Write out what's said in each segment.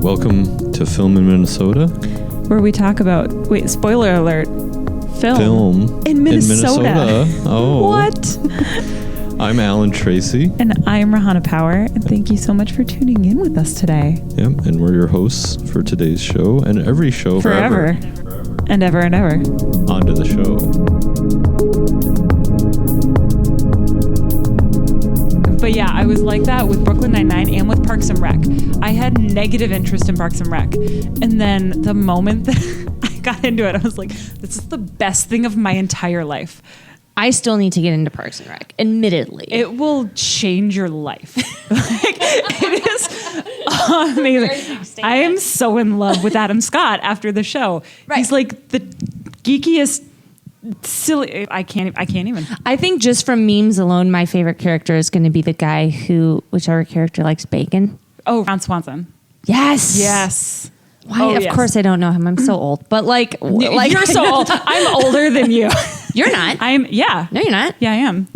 Welcome to Film in Minnesota. Where we talk about, spoiler alert, film in Minnesota. Oh. What? I'm Alan Tracy. And I'm Rahana Power. And thank you so much for tuning in with us today. Yep, and we're your hosts for today's show and every show forever. And ever and ever. On to the show. But yeah, I was like that with Brooklyn Nine-Nine and with Parks and Rec. I had negative interest in Parks and Rec. And then the moment that I got into it, I was like, this is the best thing of my entire life. I still need to get into Parks and Rec, admittedly. It will change your life. It is amazing. I am so in love with Adam Scott after the show. Right. He's like the geekiest, silly. I can't even. I think just from memes alone, my favorite character is going to be the guy whichever character likes bacon. Oh, Ron Swanson. Yes. Yes. Why? Of course I don't know him. I'm so old. But like you're so old. I'm older than you. You're not. Yeah. No, you're not. Yeah, I am.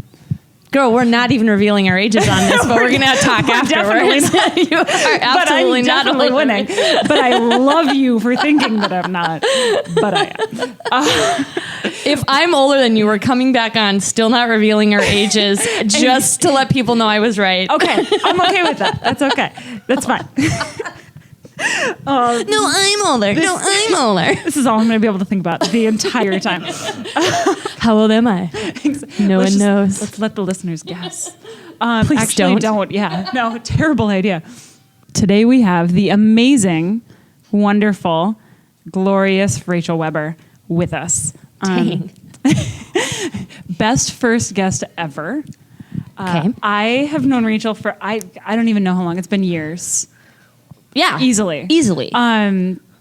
Girl, we're not even revealing our ages on this, but we're going to talk afterwards. You are absolutely not definitely winning. But I love you for thinking that I'm not. But I am. If I'm older than you, we're coming back on, still not revealing our ages, just to let people know I was right. Okay. I'm okay with that. That's okay. That's fine. No, I'm older. I'm older. This is all I'm going to be able to think about the entire time. How old am I? No one knows. Let's let the listeners guess. Please actually, don't. Yeah. No, terrible idea. Today we have the amazing, wonderful, glorious Rachel Weber with us. Dang. Best first guest ever. Okay. I have known Rachel for, I don't even know how long. It's been years. Yeah. Easily.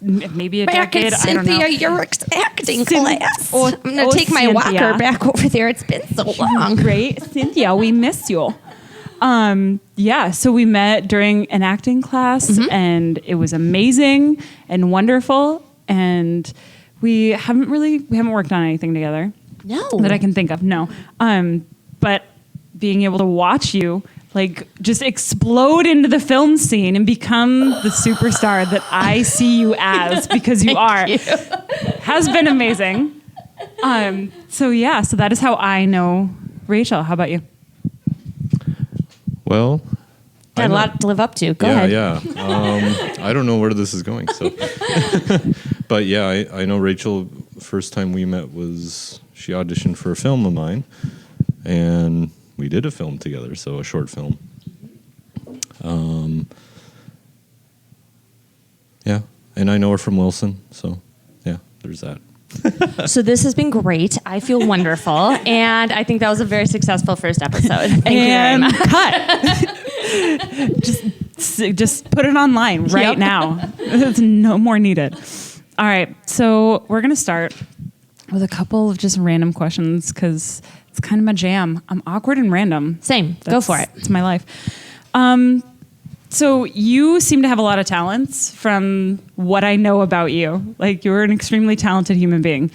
Maybe a decade. Cynthia, I don't know. your acting class. I'm going to take my walker back over there. It's been so long. Great. Cynthia, we miss you. So we met during an acting class and it was amazing and wonderful. And we haven't worked on anything together. No. That I can think of. No. But being able to watch you like just explode into the film scene and become the superstar that I see you as because you are has been amazing. So that is how I know Rachel. How about you? Well, got a lot to live up to. Go ahead. Yeah. I don't know where this is going. So, but yeah, I know Rachel. First time we met was she auditioned for a film of mine, and we did a film together, so a short film. And I know her from Wilson, so yeah, there's that. So this has been great. I feel wonderful, and I think that was a very successful first episode. Thank you very much. Cut. just put it online right now. It's no more needed. All right, so we're gonna start with a couple of just random questions because it's kind of my jam. I'm awkward and random. Same. Go for it. It's my life. So you seem to have a lot of talents from what I know about you. Like you're an extremely talented human being.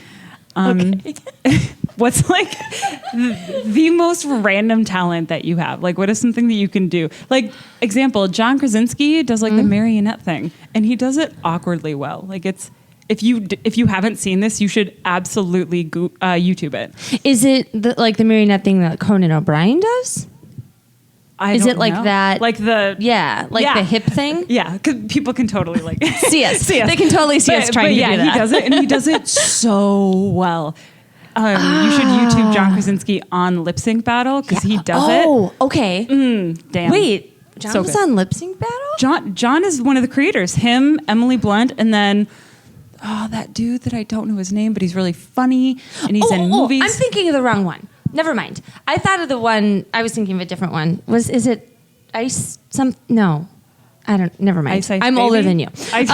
Okay. What's like the most random talent that you have? Like what is something that you can do? Like example, John Krasinski does like the marionette thing and he does it awkwardly well. Like it's, if you haven't seen this, you should absolutely YouTube it. Is it like the marionette thing that Conan O'Brien does? Is it like know. that? Like the the hip thing? Yeah, because people can totally like see us. They can totally see us trying to do that. He does it, and he does it so well. You should YouTube John Krasinski on Lip Sync Battle because he does it. Oh, okay. Damn. Wait, John was on Lip Sync Battle? John is one of the creators. Him, Emily Blunt, and then that dude that I don't know his name, but he's really funny and he's in movies. I'm thinking of the wrong one. Never mind. I thought of the one. I was thinking of a different one. Is it Ice? No, I don't. Never mind. Ice I'm Baby? Older than you. The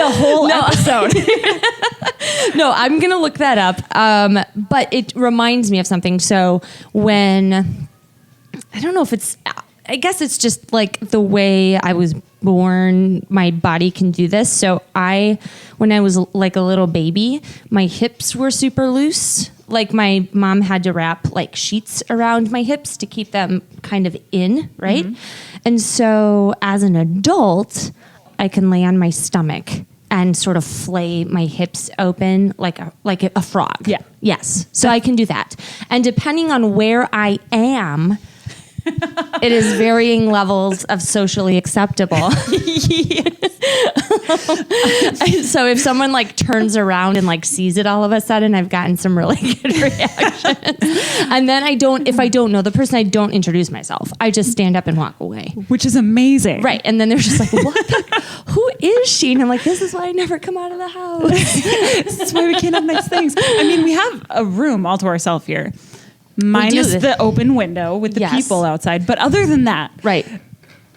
whole episode. No, I'm gonna look that up. But it reminds me of something. So when I don't know if it's. I guess it's just like the way I was born, my body can do this. So when I was like a little baby, my hips were super loose. like my mom had to wrap like sheets around my hips to keep them kind of in, right? And so as an adult, I can lay on my stomach and sort of flay my hips open like a frog. Yeah. Yes. So I can do that. And depending on where I am, it is varying levels of socially acceptable. So if someone like turns around and like sees it all of a sudden, I've gotten some really good reactions. And then if I don't know the person, I don't introduce myself. I just stand up and walk away. Which is amazing. Right. And then they're just like, who is she? And I'm like, this is why I never come out of the house. This is why we can't have nice things. I mean, we have a room all to ourselves here. Minus the open window with the people outside. But other than that, right.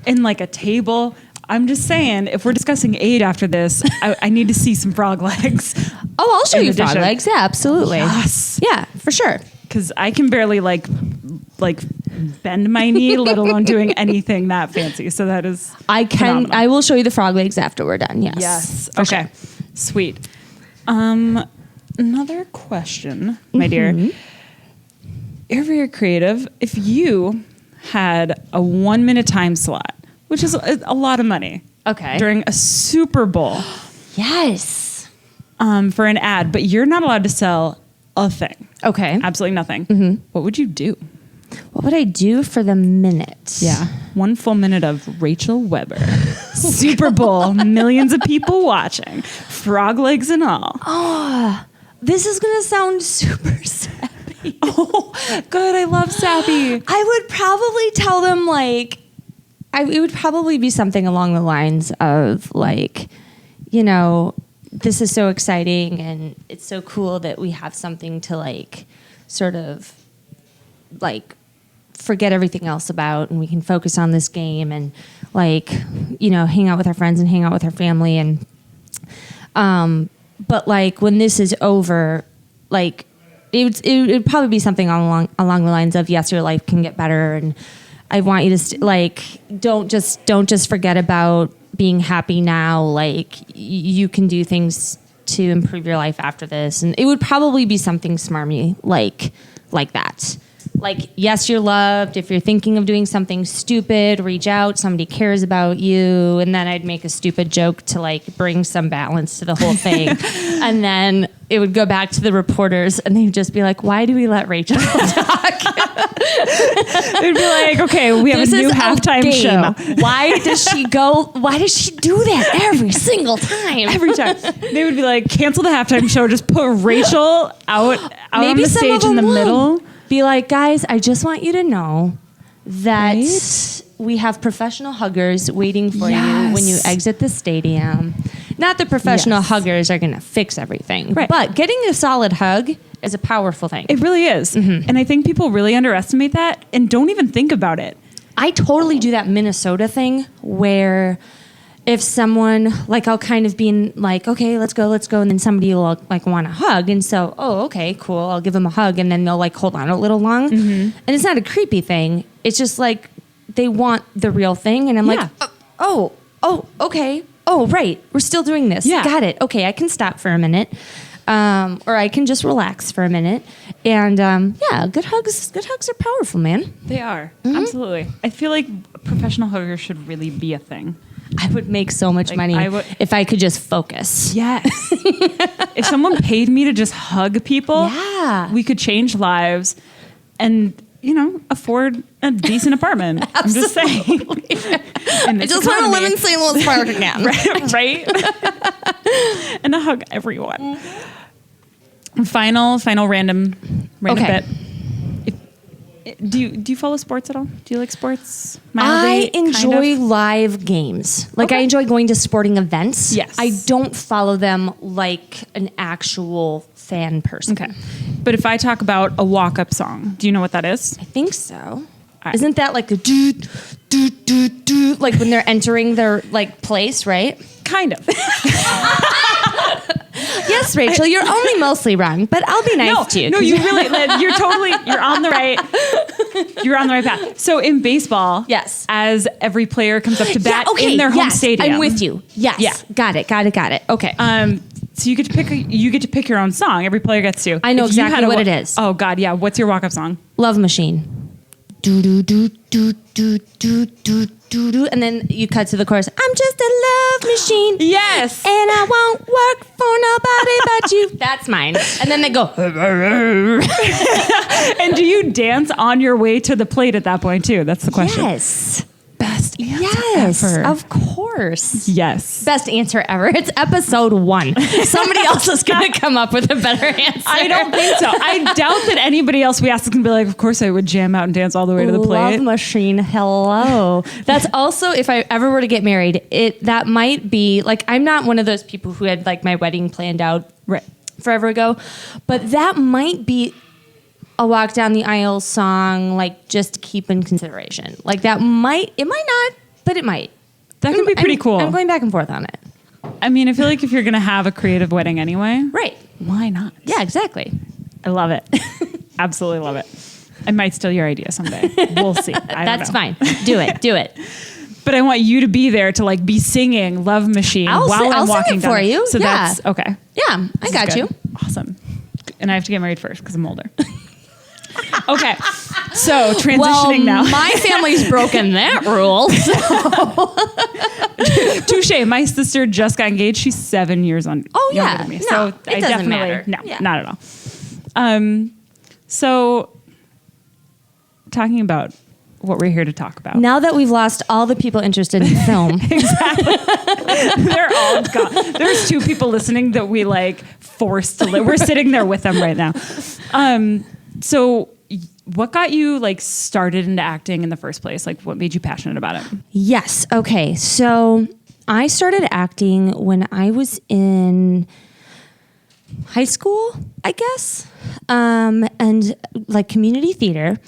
And like a table, I'm just saying, if we're discussing aid after this, I need to see some frog legs. Oh, I'll show you frog addition. legs. Yeah, absolutely. Yes. Yeah, for sure. Because I can barely like bend my knee, let alone doing anything that fancy. So that is phenomenal. I will show you the frog legs after we're done. Yes. Yes. For Okay. sure. Sweet. Another question, my dear. You're very creative. If you had a 1 minute time slot, which is a lot of money, Okay. during a Super Bowl, Yes. for an ad, but you're not allowed to sell a thing, Okay. absolutely nothing. What would you do? What would I do for the minute? Yeah, 1 full minute of Rachel Weber, Super Bowl, millions of people watching, frog legs and all. This is going to sound super sappy. Oh, good. I love sappy. I would probably tell them it would probably be something along the lines of like, this is so exciting and it's so cool that we have something to like sort of like forget everything else about, and we can focus on this game and like, hang out with our friends and hang out with our family. And, but like when this is over, like, it would probably be something along the lines of, yes, your life can get better, and I want you to don't just forget about being happy now. Like you can do things to improve your life after this, and it would probably be something smarmy like that. Like, yes, you're loved. If you're thinking of doing something stupid, reach out. Somebody cares about you. And then I'd make a stupid joke to like bring some balance to the whole thing. And then it would go back to the reporters and they'd just be like, why do we let Rachel talk? They'd be like, okay, we have This a new is halftime game. show. Why does she do that every single time? Every time. They would be like, cancel the halftime show. Just put Rachel out on the some stage of in the them will. middle. Be like, guys, I just want you to know that Right? we have professional huggers waiting for you Yes. when you exit the stadium. Not that professional Yes. huggers are going to fix everything, Right. but getting a solid hug is a powerful thing. It really is. And I think people really underestimate that and don't even think about it. I totally do that Minnesota thing where if someone, like, I'll kind of be in, like, okay, let's go. And then somebody will, like, want a hug. And so, okay, cool. I'll give them a hug. And then they'll, like, hold on a little long. And it's not a creepy thing. It's just, like, they want the real thing. And I'm Yeah. like, okay. Oh, right. We're still doing this. Yeah. Got it. Okay, I can stop for a minute. Or I can just relax for a minute. And, good hugs are powerful, man. They are. Absolutely. I feel like professional huggers should really be a thing. I would make so much money if I could just focus. Yes. If someone paid me to just hug people, Yeah. we could change lives and, afford a decent apartment. I'm just saying. I just want to live in St. Louis Park again. right? And to hug everyone. Final random Okay. bit. Do you follow sports at all? Do you like sports? I Mildly, kind enjoy of? live games. Like, I Okay. enjoy going to sporting events. Yes. I don't follow them like an actual fan person. Okay. But if I talk about a walk-up song, do you know what that is? I think so. I- Isn't that like the do, do, do, do, like when they're entering their like place, right? Kind of. Yes, Rachel, you're only mostly wrong, but I'll be nice to you. No, you really, you're on the right path. So in baseball, Yes. as every player comes up to bat yeah, okay, in their home yes, stadium. I'm with you. Yes. Yeah. Got it. Okay. So you get to pick your own song. Every player gets to. I know If you exactly had a what it is. Oh God, yeah. What's your walk-up song? Love Machine. Do do do do do do do do do, and then you cut to the chorus. I'm just a love machine. Yes. And I won't work for nobody but you. That's mine. And then they go. And do you dance on your way to the plate at that point too? That's the question. Yes. Best answer Yes. ever. Of course. Yes. Best answer ever. It's episode 1. Somebody else is going to come up with a better answer. I don't think so. I doubt that anybody else we ask is going to be like, of course I would jam out and dance all the way to the plate. Love Machine. Hello. That's also, if I ever were to get married, that might be like, I'm not one of those people who had like my wedding planned out Right. forever ago, but that might be a walk down the aisle song, like just to keep in consideration. Like it might not, but it might. That could be pretty cool. I'm going back and forth on it. I mean, I feel like if you're going to have a creative wedding anyway, Right. why not? Yeah, exactly. I love it. Absolutely love it. I might steal your idea someday. We'll see. That's fine. Do it. But I want you to be there to like be singing Love Machine I'll I'm sing walking it down for the- you. So Yeah. that's okay. Yeah, I This got is you. good. Awesome. And I have to get married first because I'm older. Okay. So transitioning now. My family's broken that rule. Touche. My sister just got engaged. She's 7 years younger yeah. than me. No, So it I doesn't definitely matter. no, Yeah. not at all. So talking about what we're here to talk about. Now that we've lost all the people interested in film, They're all gone. There's 2 people listening that we like forced to live. We're sitting there with them right now. So what got you like started into acting in the first place? Like what made you passionate about it? yes. Okay. So I started acting when I was in high school, I guess, and like community theater.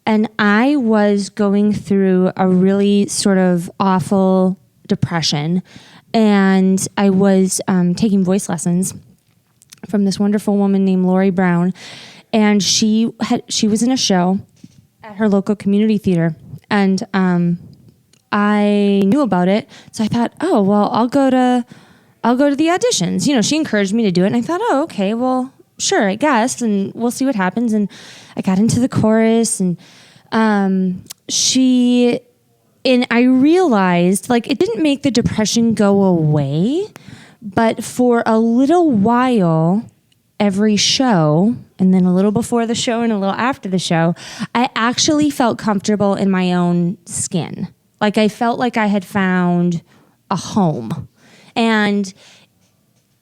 And I was going through a really sort of awful depression. And I was taking voice lessons from this wonderful woman named Lori Brown. And she was in a show at her local community theater. And I knew about it. So I thought, oh, well, I'll go to the auditions. You know, she encouraged me to do it. And I thought, oh, okay, well, sure, I guess. And we'll see what happens. And I got into the chorus and I realized like it didn't make the depression go away, but for a little while, every show, and then a little before the show and a little after the show, I actually felt comfortable in my own skin. Like I felt like I had found a home. And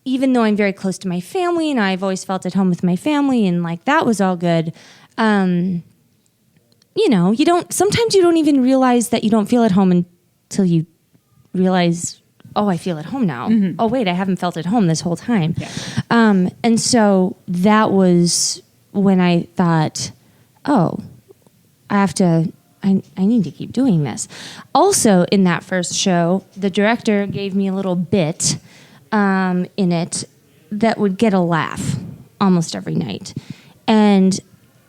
even though I'm very close to my family and I've always felt at home with my family and like that was all good, you know, sometimes you don't even realize that you don't feel at home until you realize, oh, I feel at home now. Mm-hmm. Oh, wait, I haven't felt at home this whole time. Yeah. And so that was when I thought, oh, I need to keep doing this. Also, in that first show, the director gave me a little bit in it that would get a laugh almost every night. And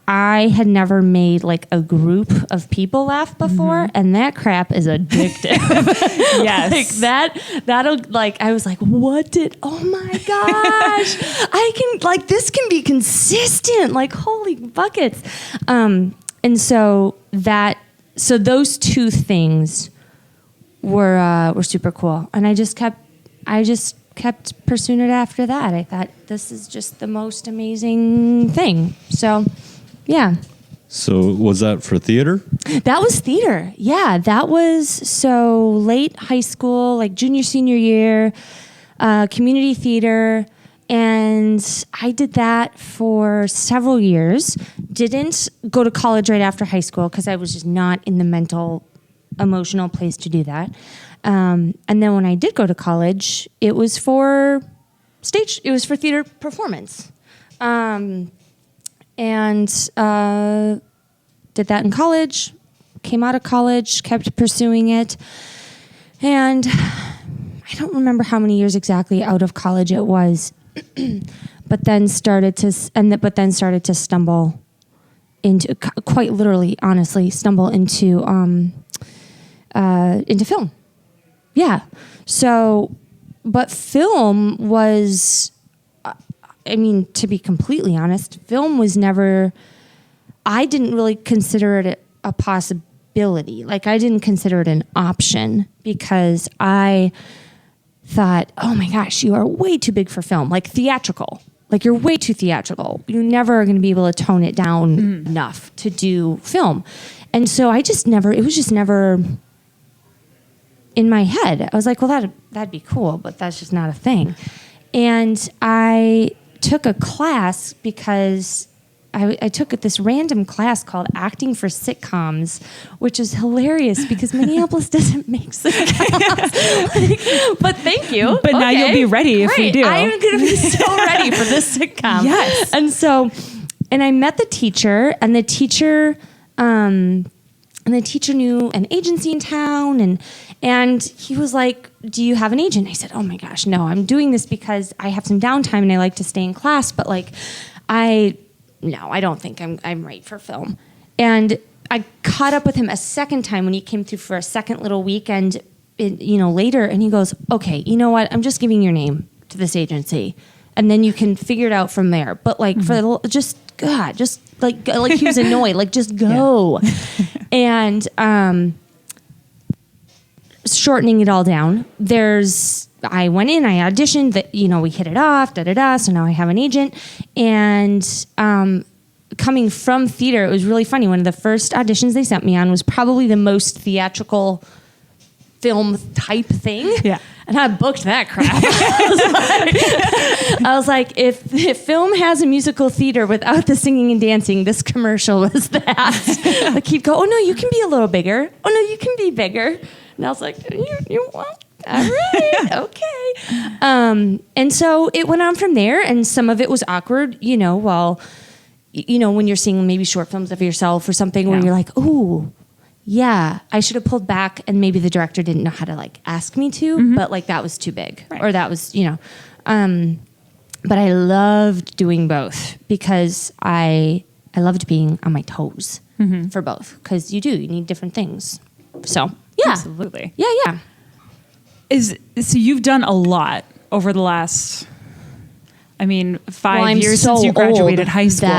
I had never made like a group of people laugh before, and that crap is addictive. Yes. I was like, oh my gosh, this can be consistent, like holy buckets. And so those 2 things were super cool. And I just kept pursuing it after that. I thought this is just the most amazing thing. So, yeah. So was that for theater? That was theater. Yeah, that was so late high school, like junior, senior year, community theater. And I did that for several years. Didn't go to college right after high school because I was just not in the mental, emotional place to do that. And then when I did go to college, it was for theater performance. And did that in college, came out of college, kept pursuing it. And I don't remember how many years exactly out of college it was, but then started to stumble into, quite literally, honestly, stumble into film. Yeah. So, but film was I mean, to be completely honest, film was never, I didn't really consider it a possibility. Like, I didn't consider it an option because I thought, oh my gosh, you are way too big for film, like theatrical. Like, you're way too theatrical. You never are going to be able to tone it down enough to do film. And so I just never, it was just never in my head. I was like, well, that'd be cool, but that's just not a thing. And I took a class because I took this random class called Acting for Sitcoms, which is hilarious because Minneapolis doesn't make sitcoms. But thank you. But now you'll be ready if we do. I'm going to be so ready for this sitcom. Yes. And so, and I met the teacher, and the teacher knew an agency in town, and he was like, do you have an agent? I said, oh my gosh, no, I'm doing this because I have some downtime and I like to stay in class, but like, no, I don't think I'm right for film. And I caught up with him a second time when he came through for a second little weekend, later, and he goes, okay, you know what? I'm just giving your name to this agency, and then you can figure it out from there. But like just like he was annoyed, like just go. And shortening it all down, I went in, I auditioned, that we hit it off, so now I have an agent. And coming from theater, it was really funny. One of the first auditions they sent me on was probably the most theatrical film type thing. Yeah. And I booked that crap. I was like, if film has a musical theater without the singing and dancing, this commercial was that. Like, he'd go, oh no, you can be a little bigger. Oh no, you can be bigger. And I was like, you want? All right, okay. And so it went on from there, and some of it was awkward, when you're seeing maybe short films of yourself or something where you're like, ooh, yeah, I should have pulled back, and maybe the director didn't know how to like ask me to, but like that was too big, or that was, but I loved doing both because I loved being on my toes for both, because you need different things. So yeah, absolutely, yeah. So you've done a lot over the last, 5 years so since you graduated old high school.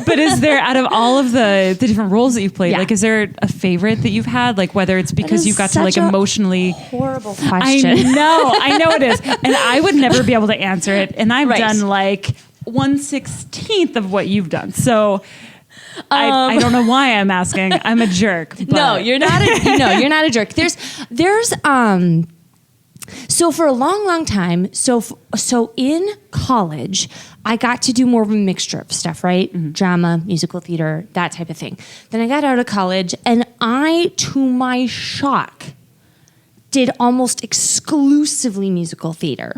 But is there, out of all of the different roles that you've played, like, is there a favorite that you've had? Like, whether it's because you got to like emotionally. Horrible question. I know it is, and I would never be able to answer it. And I've done like 1/16 of what you've done, so. I don't know why I'm asking. I'm a jerk. But. No, you're not. You're not a jerk. There's. So for a long time, so in college, I got to do more of a mixture of stuff, right? Mm-hmm. Drama, musical theater, that type of thing. Then I got out of college, and I, to my shock, did almost exclusively musical theater.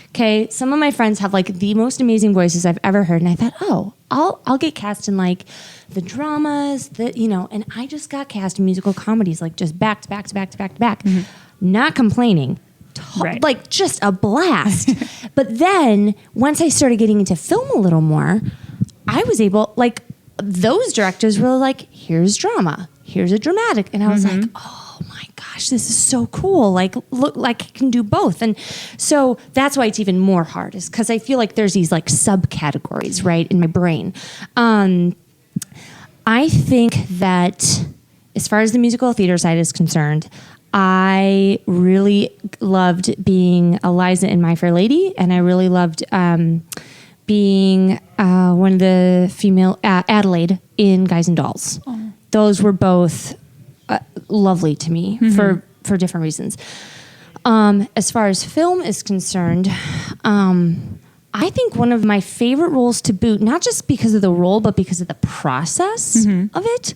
Okay, some of my friends have like the most amazing voices I've ever heard, and I thought, oh, I'll get cast in like the dramas, and I just got cast in musical comedies, like just back to back to back to back to back. Mm-hmm. Not complaining, like just a blast. But then once I started getting into film a little more, I was able, like, those directors were like, here's drama, here's a dramatic, and I was like, oh my gosh, this is so cool. Like, look, like I can do both. And so that's why it's even more hard, is because I feel like there's these like subcategories, right, in my brain. I think that as far as the musical theater side is concerned, I really loved being Eliza in My Fair Lady, and I really loved being one of the female Adelaide in Guys and Dolls. Oh. Those were both lovely to me for different reasons. As far as film is concerned, I think one of my favorite roles to boot, not just because of the role, but because of the process of it,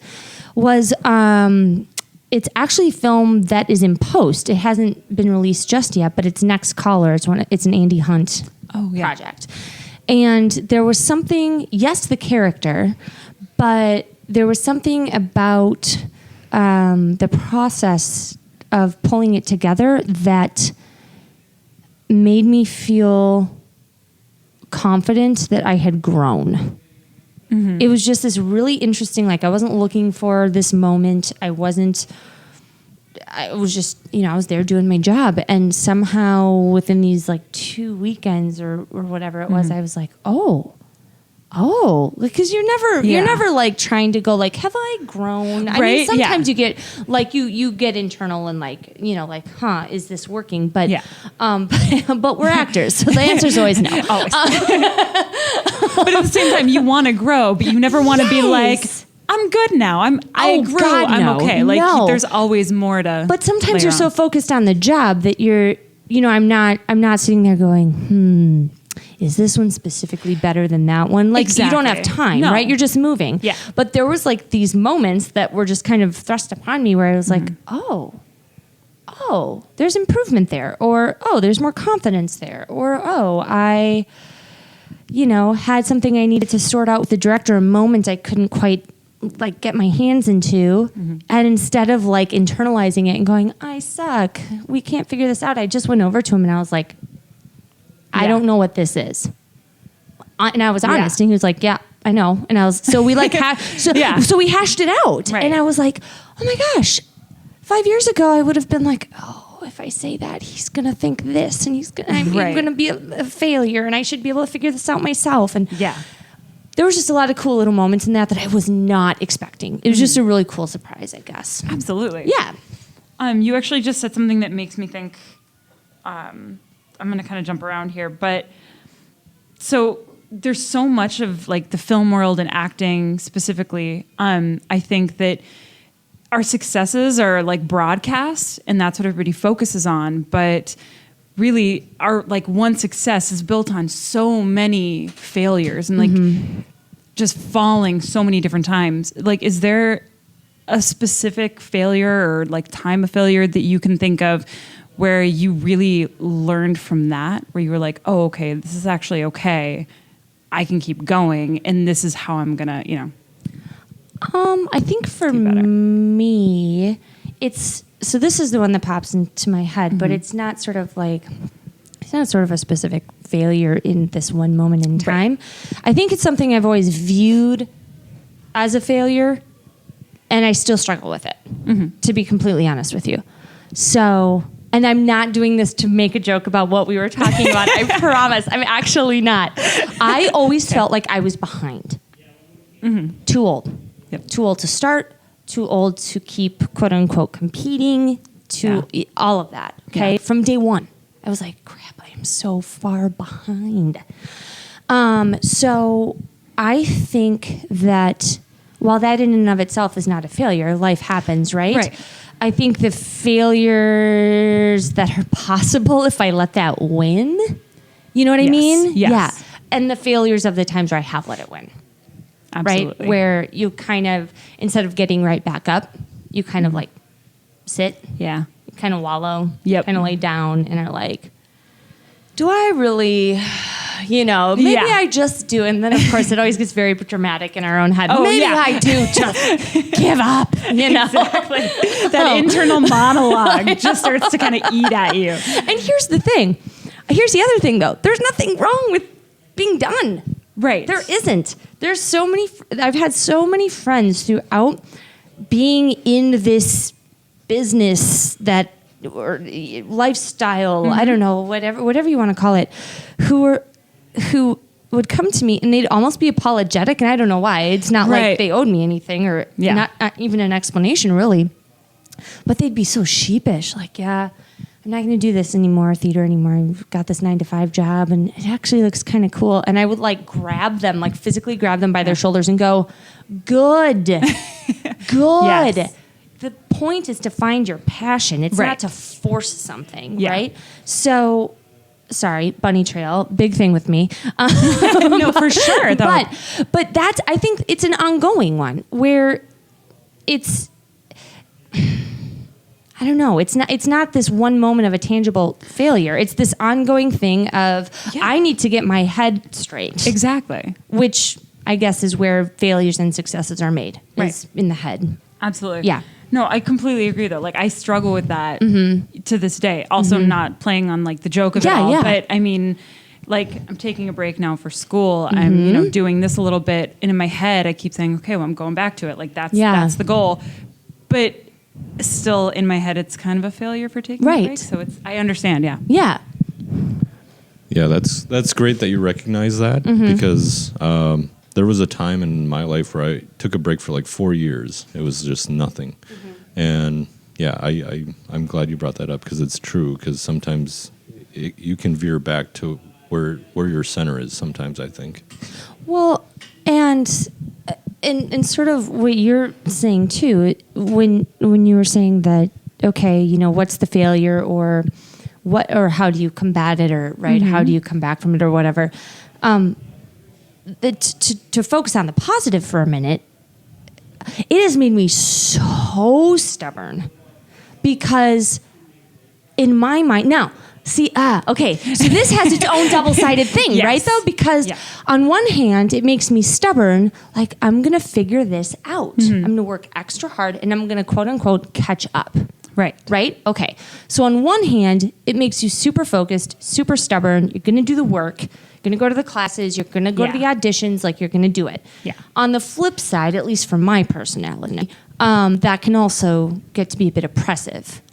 was it's actually film that is in post. It hasn't been released just yet, but it's Next Caller. It's an Andy Hunt project. And there was something, yes, the character, but there was something about the process of pulling it together that made me feel confident that I had grown. Mm-hmm. It was just this really interesting, like, I wasn't looking for this moment. I wasn't I was just, I was there doing my job, and somehow within these like 2 weekends or whatever it was, I was like, because you're never like trying to go like, have I grown? I mean, sometimes you get like you get internal and like, like, is this working? But but we're actors, so the answer is always no. Always. But at the same time, you want to grow, but you never want to be like, I'm good now. I grew. God, I'm no. okay. Like No. there's always more to. But sometimes you're layer so on. focused on the job that you're, I'm not sitting there going, is this one specifically better than that one? Like you don't have Exactly. time, No. right? You're just moving. Yeah. But there was like these moments that were just kind of thrust upon me where I was like, there's improvement there, or there's more confidence there, or I, had something I needed to sort out with the director, a moment I couldn't quite like get my hands into, and instead of like internalizing it and going, I suck, we can't figure this out, I just went over to him and I was like, I don't know what this is. And I was honest, and he was like, yeah, I know. And I was, so we like, so we hashed it out. Right. And I was like, oh my gosh, 5 years ago, I would have been like, if I say that, he's going to think this, and I'm going to be a failure, and I should be able to figure this out myself. And there was just a lot of cool little moments in that I was not expecting. It was just a really cool surprise, I guess. Absolutely. Yeah. You actually just said something that makes me think. I'm going to kind of jump around here, but so there's so much of like the film world and acting specifically. I think that our successes are like broadcast, and that's what everybody focuses on. But really, our like one success is built on so many failures and like just falling so many different times. Like, is there a specific failure or like time of failure that you can think of where you really learned from that, where you were like, oh, okay, this is actually okay. I can keep going, and this is how I'm gonna, I think for do better. me, so this is the one that pops into my head, but it's not sort of a specific failure in this one moment in time. I think it's something I've always viewed as a failure, and I still struggle with it, to be completely honest with you. So, and I'm not doing this to make a joke about what we were talking about. I promise. I'm actually not. I always felt like I was behind. Too old. Yep. Too old to start. Too old to keep, quote unquote, competing. All of that. Okay. Yeah. From day one, I was like, crap, I am so far behind. So I think that while that in and of itself is not a failure, life happens, right? Right. I think the failures that are possible if I let that win, you know what I Yes. mean? Yes. Yeah. And the failures of the times where I have let it win, Absolutely. right? Where you kind of, instead of getting right back up, you kind of like sit, kind of wallow, kind of lay down and are like, do I really, maybe I just do. And then, of course, it always gets very dramatic in our own head. Maybe I do just give up, Exactly. That internal monologue just starts to kind of eat at you. And here's the thing. Here's the other thing, though. There's nothing wrong with being done. Right. There isn't. There's so many. I've had so many friends throughout being in this business or lifestyle. I don't know, whatever you want to call it, who would come to me and they'd almost be apologetic, and I don't know why. It's not like they owed me anything or not even an explanation, really. But they'd be so sheepish, like, I'm not going to do this anymore, theater anymore. I've got this 9-to-5 job, and it actually looks kind of cool. And I would like grab them, like physically grab them by their shoulders and go, good, good. Yes. The point is to find your passion. It's not to force something, right? So, sorry, bunny trail, big thing with me. No, for sure, though. But that's, I think it's an ongoing one where it's, I don't know. It's not this one moment of a tangible failure. It's this ongoing thing of I need to get my head straight. Exactly. Which I guess is where failures and successes are made. Is in the head. Absolutely. Yeah. No, I completely agree though. Like I struggle with that to this day. Also not playing on like the joke of it all. But I mean, like I'm taking a break now for school. I'm, doing this a little bit. And in my head I keep saying, okay, well I'm going back to it. Like that's the goal. But still in my head, it's kind of a failure for taking a Right. break. So I understand. Yeah. Yeah. Yeah, that's great that you recognize that because there was a time in my life where I took a break for like 4 years. It was just nothing, and yeah, I'm glad you brought that up because it's true. Because sometimes you can veer back to where your center is. Sometimes I think. Well, and sort of what you're saying too, when you were saying that, okay, you know, what's the failure or what, or how do you combat it, or right, how do you come back from it, or whatever. To focus on the positive for a minute, it has made me so stubborn because in my mind now. See, okay. So this has its own double-sided thing, Yes. right? Though, because on one hand, it makes me stubborn. Like, I'm going to figure this out. I'm going to work extra hard, and I'm going to, quote unquote, catch up. Right. Right? Okay. So on one hand, it makes you super focused, super stubborn. You're going to do the work. You're going to go to the classes. You're going to go to the auditions. Like, you're going to do it. Yeah. On the flip side, at least for my personality, that can also get to be a bit oppressive,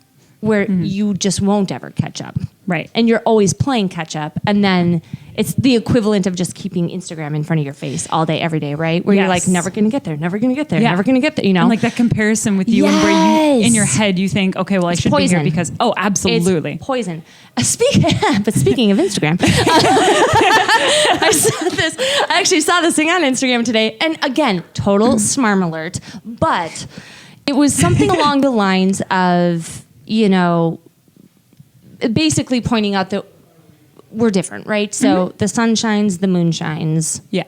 where you just won't ever catch up. Right. And you're always playing catch up. And then it's the equivalent of just keeping Instagram in front of your face all day, every day, right? Where you're like, Yes. never going to get there, never going to get there, Yeah. never going to get there, you know? And like that comparison with you and where you, in your Yes. head, you think, okay, well, I should be poison. here because, oh, absolutely. It's poison. But speaking of Instagram, I actually saw this thing on Instagram today. And again, total smarm alert. But it was something along the lines of, you know, basically pointing out that we're different, right? So the sun shines, the moon shines. Yeah.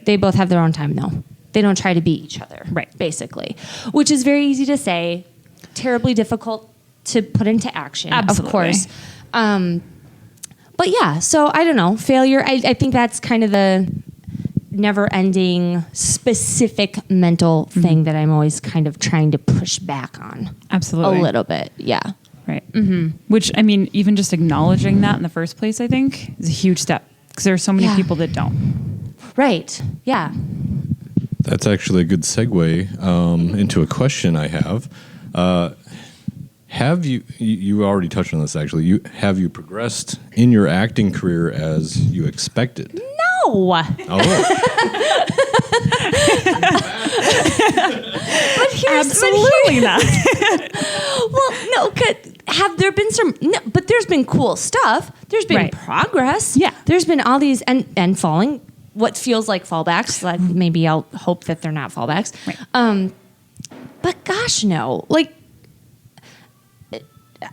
They both have their own time, though. They don't try to beat each other, Right. basically, which is very easy to say, terribly difficult to put into action, Absolutely. of course. But yeah, so I don't know. Failure, I think that's kind of the never-ending, specific mental thing that I'm always kind of trying to push back on Absolutely. a little bit. Yeah. Right. Which, I mean, even just acknowledging that in the first place, I think, is a huge step because there are so many Yeah. people that don't. Right. Yeah. That's actually a good segue into a question I have. Have you already touched on this actually? Have you progressed in your acting career as you expected? No. Oh, Absolutely not. Well, no, have there been some, no, but there's been cool stuff. There's been Right. progress. Yeah. There's been all these, and falling, what feels like fallbacks. Like maybe I'll hope that they're not fallbacks. Right. But gosh, no. Like,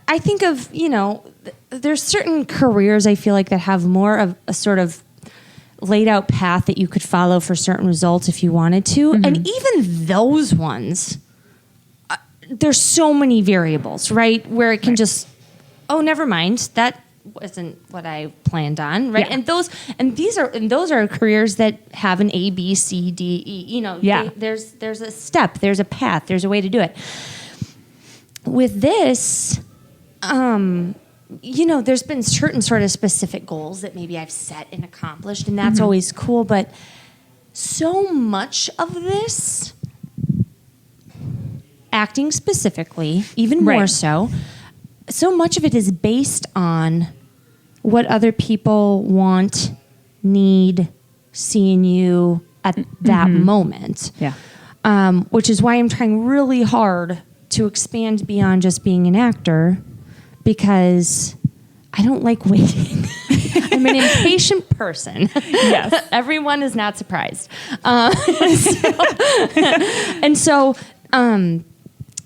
I think of, you know, there's certain careers I feel like that have more of a sort of laid out path that you could follow for certain results if you wanted to. And even those ones, there's so many variables, right? Where it can just, oh, never mind. That wasn't what I planned on, right? Yeah. And those are careers that have an A, B, C, D, E. You know, Yeah. there's a step, there's a path, there's a way to do it. With this, you know, there's been certain sort of specific goals that maybe I've set and accomplished, and that's always cool. But so much of this, acting specifically, even more Right. so much of it is based on what other people want, need, see in you at that moment. Yeah. Which is why I'm trying really hard to expand beyond just being an actor, because I don't like waiting. I'm an impatient person. Yes. Everyone is not surprised.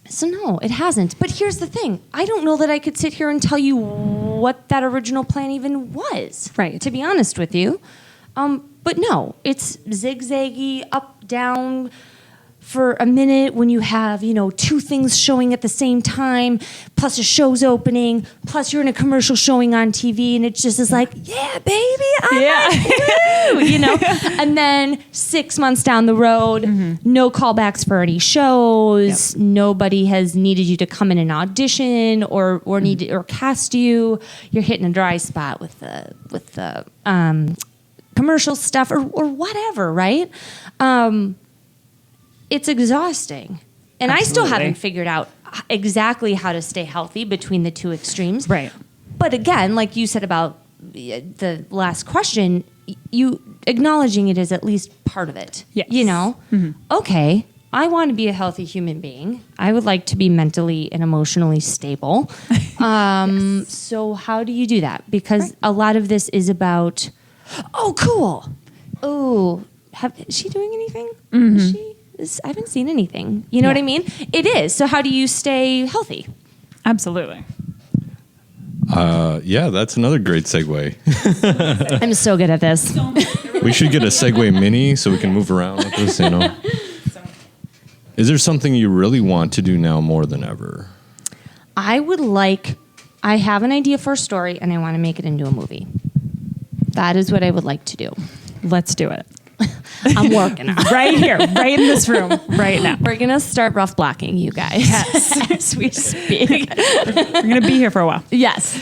So no, it hasn't. But here's the thing. I don't know that I could sit here and tell you what that original plan even was. Right. To be honest with you. But no, it's zigzaggy, up, down, for a minute when you have, you know, two things showing at the same time, plus a show's opening, plus you're in a commercial showing on TV, and it just is like, yeah, baby, I'm you know? And then 6 months down the road, no callbacks for any shows, nobody has needed you to come in and audition or needed or cast you. You're hitting a dry spot with the commercial stuff or whatever, right? It's exhausting. And I still Absolutely. haven't figured out exactly how to stay healthy between the two extremes. Right. But again, like you said about the last question, you acknowledging it is at least part of it. Yes. You know, okay, I want to be a healthy human being. I would like to be mentally and emotionally stable. So how do you do that? Because a lot of this is about, oh, cool. Oh, is she doing anything? I haven't seen anything. You know what I mean? It is. So how do you stay healthy? Absolutely. Yeah, that's another great segue. I'm so good at this. We should get a Segway Mini so we can move around with this, you know. Is there something you really want to do now more than ever? I have an idea for a story and I want to make it into a movie. That is what I would like to do. Let's do it. I'm working on it. Right here, right in this room, right now. We're going to start rough blocking, you guys. Yes. As we speak. We're going to be here for a while. Yes.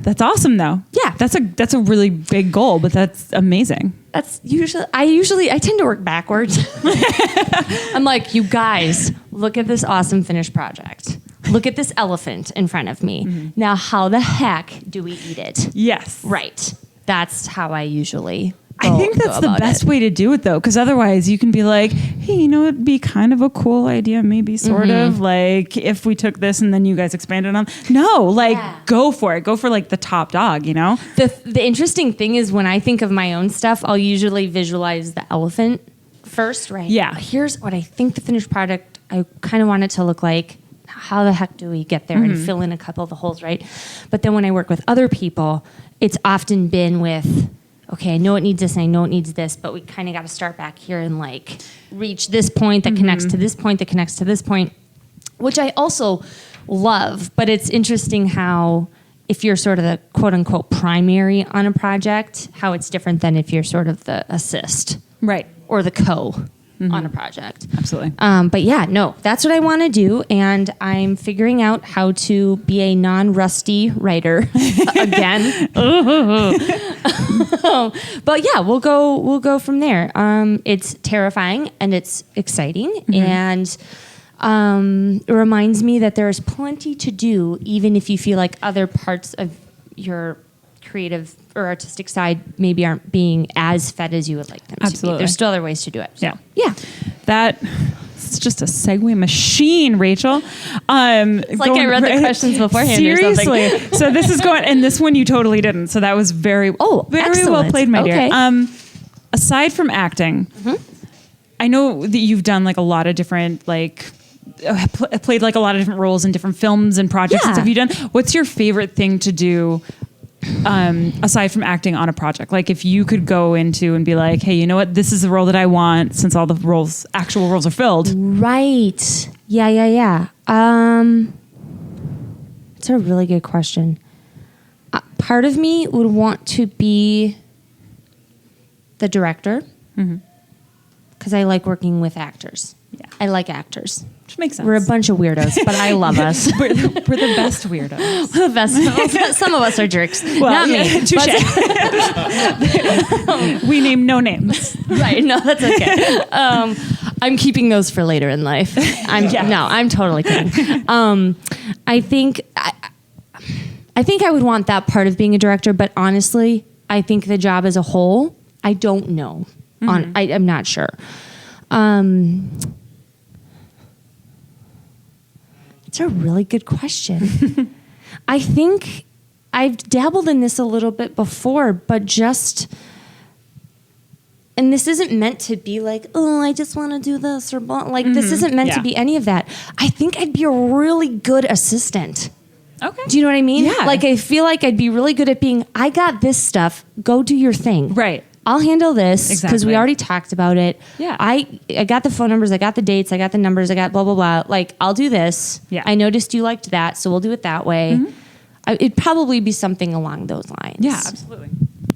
That's awesome, though. Yeah. That's a really big goal, but that's amazing. That's I tend to work backwards. I'm like, you guys, look at this awesome finished project. Look at this elephant in front of me. Now, how the heck do we eat it? Yes. Right. That's how I usually I think that's the best way to do it, though, because otherwise you can be like, hey, you know, it'd be kind of a cool idea, maybe sort of like if we took this and then you guys expanded on. No, like go for it. Go for like the top dog, you know? The interesting thing is when I think of my own stuff, I'll usually visualize the elephant first, right? Yeah. Here's what I think the finished product, I kind of want it to look like. How the heck do we get there and fill in a couple of the holes, right? But then when I work with other people, it's often been with, okay, I know it needs this and I know it needs this, but we kind of got to start back here and like reach this point that connects to this point that connects to this point, which I also love. But it's interesting how if you're sort of the quote unquote primary on a project, how it's different than if you're sort of the assist. Right. Or the on a project. Absolutely. But yeah, no, that's what I want to do. And I'm figuring out how to be a non-rusty writer again. But yeah, we'll go from there. It's terrifying and it's exciting and it reminds me that there's plenty to do, even if you feel like other parts of your creative or artistic side maybe aren't being as fed as you would like them to Absolutely. be. There's still other ways to do it. So, Yeah. It's just a segue machine, Rachel. It's like I read the questions beforehand Seriously. or something. So this is going, and this one you totally didn't. So that was very well excellent. played, my Okay. dear. Aside from acting, I know that you've done like a lot of different like played like a lot of different roles in different films and projects and Yeah. stuff you've done. What's your favorite thing to do? Aside from acting on a project, like if you could go into and be like, hey, you know what, this is the role that I want since all the actual roles are filled. Right. Yeah. It's a really good question. Part of me would want to be the director because I like working with actors. Yeah. I like actors. Which makes sense. We're a bunch of weirdos, but I love us. we're the best weirdos. The best. Some of us are jerks. Not me. Touche. We name no names. Right. No, that's okay. I'm keeping those for later in life. I'm totally kidding. I think I would want that part of being a director, but honestly, I think the job as a whole, I don't know. I'm not sure. It's a really good question. I think I've dabbled in this a little bit before, but and this isn't meant to be like, oh, I just want to do this or like this isn't meant to be any of that. I think I'd be a really good assistant. Okay. Do you know what I mean? Yeah. Like I feel like I'd be really good at being, I got this stuff, go do your thing. Right. I'll handle this because Exactly. we already talked about it. Yeah. I got the phone numbers, I got the dates, I got the numbers, I got blah, blah, blah. Like, I'll do this. Yeah. I noticed you liked that, so we'll do it that way. It'd probably be something along those lines. Yeah, absolutely.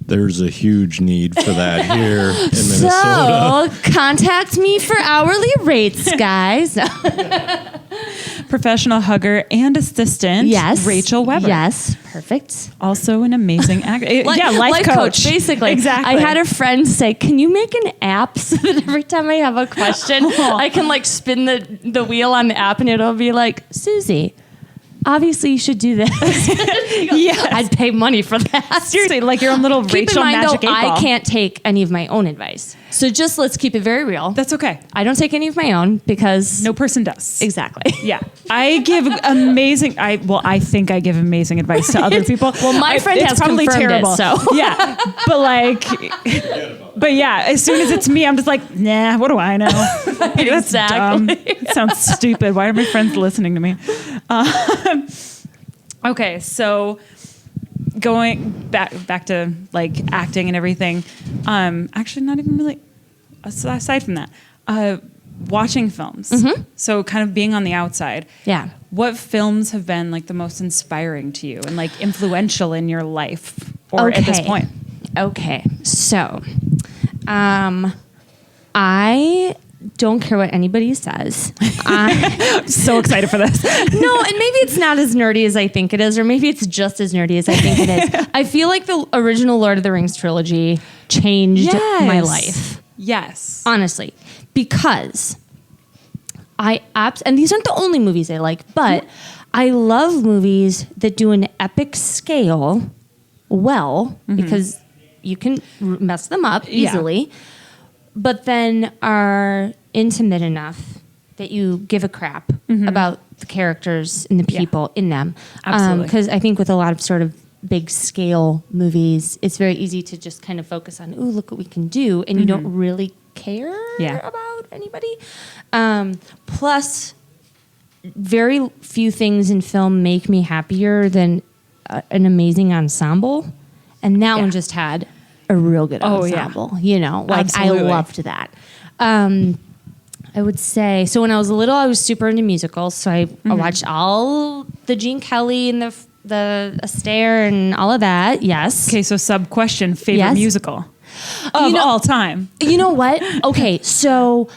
There's a huge need for that here in Minnesota. So, contact me for hourly rates, guys. professional hugger and assistant. Yes. Rachel Weber. Yes. Perfect. Also an amazing actor. Life coach. Basically. Exactly. I had a friend say, can you make an app so that every time I have a question, I can like spin the wheel on the app and it'll be like, Susie, obviously you should do this. Yes. I'd pay money for that. Seriously, like your own little Keep Rachel in mind, Magic though, 8-Ball. I can't take any of my own advice. So just let's keep it very real. That's okay. I don't take any of my own because... No person does. Exactly. Yeah. I give amazing, I think I give amazing advice to other people. Well, my friend it's has probably confirmed terrible. it, so. Yeah. But yeah, as soon as it's me, I'm just like, nah, what do I know? That's dumb. Exactly. It sounds stupid. Why are my friends listening to me? Okay, so going back to like acting and everything. Actually, not even really. Aside from that, watching films. So kind of being on the outside. Yeah. What films have been like the most inspiring to you and like influential in your life or at this point? Okay. So, I don't care what anybody says. I'm so excited for this. No, and maybe it's not as nerdy as I think it is, or maybe it's just as nerdy as I think it is. I feel like the original Lord of the Rings trilogy changed my life. Yes. Honestly, because and these aren't the only movies I like, but I love movies that do an epic scale well, because you can mess them up easily, but then are intimate enough that you give a crap about the characters and the people in them. Absolutely. Because I think with a lot of sort of big scale movies, it's very easy to just kind of focus on, ooh, look what we can do, and you don't really care about anybody. Plus, very few things in film make me happier than an amazing ensemble, and that one just had a real good ensemble. You know, like Absolutely. I loved that. I would say, so when I was little, I was super into musicals, so I watched all the Gene Kelly and the Astaire and all of that. Yes. Okay, so sub question, favorite musical of all time. You know what? Okay, so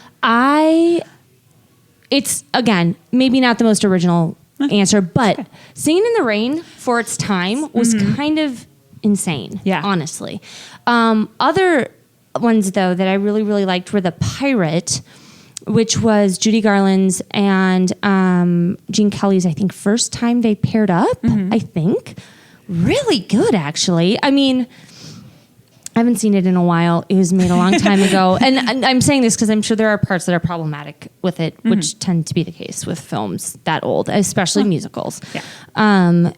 it's again, maybe not the most original answer, but Singing in the Rain for its time was kind of insane. Yeah. Honestly. Other ones though that I really, really liked were The Pirate, which was Judy Garland's and Gene Kelly's, I think, first time they paired up, I think. Really good, actually. I mean, I haven't seen it in a while. It was made a long time ago. And I'm saying this because I'm sure there are parts that are problematic with it, which tend to be the case with films that old, especially musicals. Yeah. And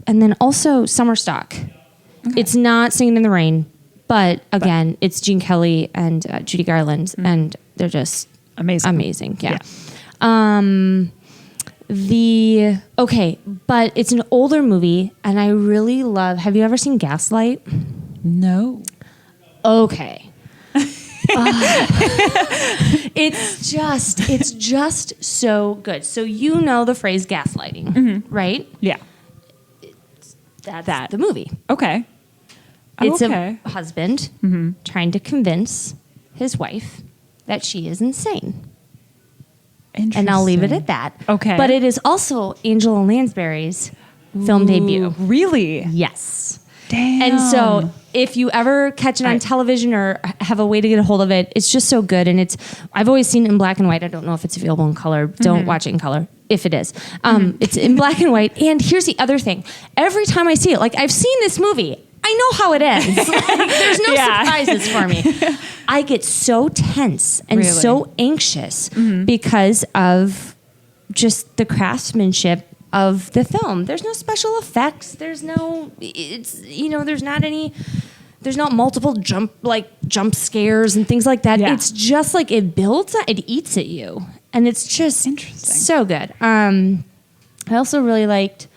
then also Summer Stock. Okay. It's not Singing in the Rain, but again, it's Gene Kelly and Judy Garland, and they're just amazing. Yeah. But it's an older movie, and I really love. Have you ever seen Gaslight? No. Okay. It's just so good. So you know the phrase gaslighting, right? Yeah. That's the movie. Okay. It's a husband trying to convince his wife that she is insane. And I'll leave it at that. Okay. But it is also Angela Lansbury's film debut. Really? Yes. Damn. And so if you ever catch it on television or have a way to get a hold of it, it's just so good. And I've always seen it in black and white. I don't know if it's available in color. Don't watch it in color if it is. It's in black and white. And here's the other thing. Every time I see it, like I've seen this movie, I know how it ends. Like, there's no surprises for me. I get so tense and so anxious because of just the craftsmanship of the film. There's no special effects. There's not multiple jump scares and things like that. Yeah. It's just like it builds, it eats at you. And it's just interesting. So good. I also really liked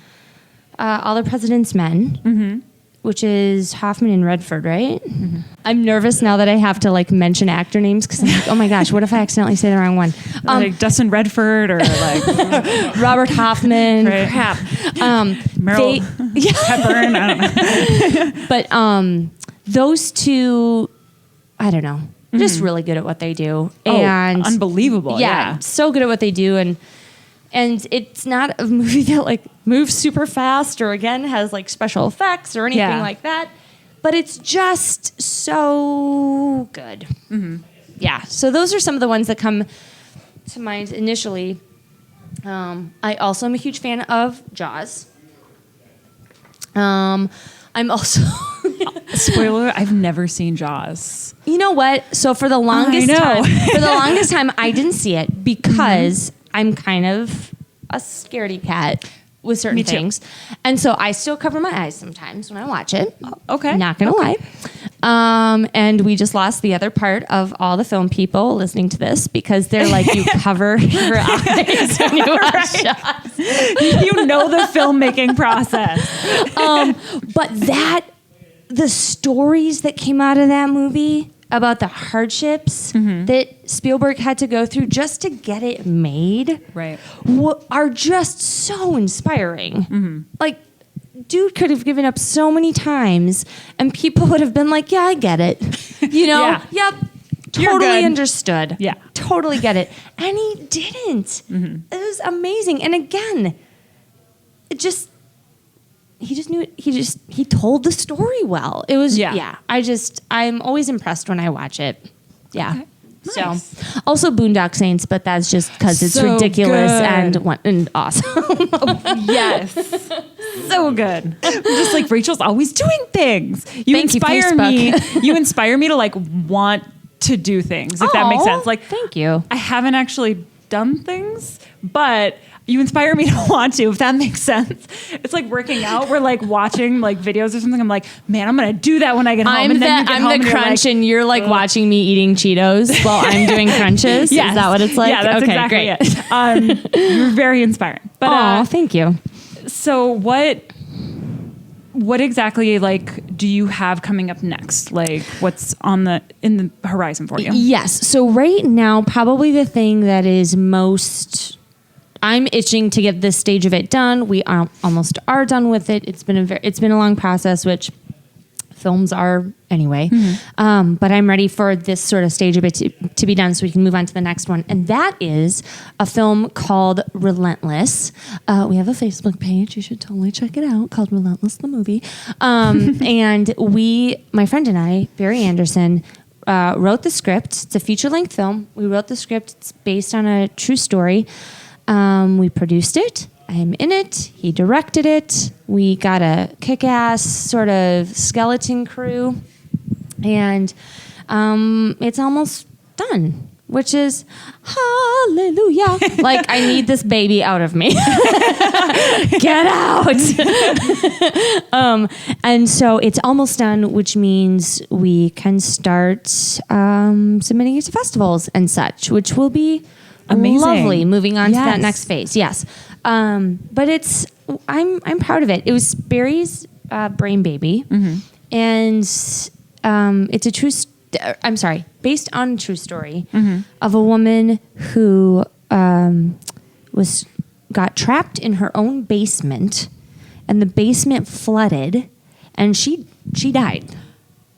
All the President's Men, which is Hoffman and Redford, right? I'm nervous now that I have to like mention actor names because I'm like, oh my gosh, what if I accidentally say the wrong one? Like Dustin Redford or like Robert Hoffman. Right. Crap. Meryl Hepburn. I don't know. But those two, I don't know, just really good at what they do. And unbelievable. Yeah. So good at what they do. And And it's not a movie that like moves super fast or again has like special effects or anything Yeah. like that. But it's just so good. Yeah. So those are some of the ones that come to mind initially. I also am a huge fan of Jaws. I'm also, Spoiler: I've never seen Jaws. you know what? So for the longest know. time, I didn't see it because I'm kind of a scaredy cat with certain Me too. things, and so I still cover my eyes sometimes when I watch it. Okay. Not gonna lie. And we just lost the other part of all the film people listening to this because they're like, you cover your eyes when you watch Jaws. You know the filmmaking process. But the stories that came out of that movie about the hardships that Spielberg had to go through just to get it made Right. are just so inspiring. Like, dude could have given up so many times and people would have been like, yeah, I get it. You know? Yeah. Yep. You're Totally good. understood. Yeah. Totally get it. And he didn't. It was amazing. And again, he just knew it. He told the story well. It was, Yeah. I'm always impressed when I watch it. Yeah. Okay. Nice. So, also Boondock Saints, but that's just because it's So ridiculous good. and awesome. Yes. So good. I'm just like, Rachel's always doing things. You Thank you, inspire me. Facebook. You inspire me to like want to do things, if that makes Aw, sense. Like, thank you. I haven't actually done things, but you inspire me to want to, if that makes sense. It's like working out. We're like watching like videos or something. I'm like, man, I'm going to do that when I get home. I'm and then you get home the and you're crunch, like, and you're like watching me eating Cheetos while I'm doing crunches. Yes. Is that what it's like? Yeah, that's okay, exactly great. it. You're very inspiring. But Oh, thank you. so what exactly like do you have coming up next? Like what's in the horizon for you? Yes. So right now, probably the thing that is most, I'm itching to get this stage of it done. We almost are done with it. It's been a long process, which films are anyway. But I'm ready for this sort of stage of it to be done so we can move on to the next one. And that is a film called Relentless. We have a Facebook page. You should totally check it out, called Relentless the Movie. And my friend and I, Barry Anderson, wrote the script. It's a feature-length film. We wrote the script. It's based on a true story. We produced it. I'm in it. He directed it. We got a kick-ass sort of skeleton crew. And it's almost done, which is hallelujah. Like, I need this baby out of me. Get out. And so it's almost done, which means we can start submitting it to festivals and such, which will be Amazing. lovely. Moving on to that Yes. next phase. Yes. But I'm proud of it. It was Barry's brain baby. And it's a true based on a true story of a woman who got trapped in her own basement, and the basement flooded, and she died.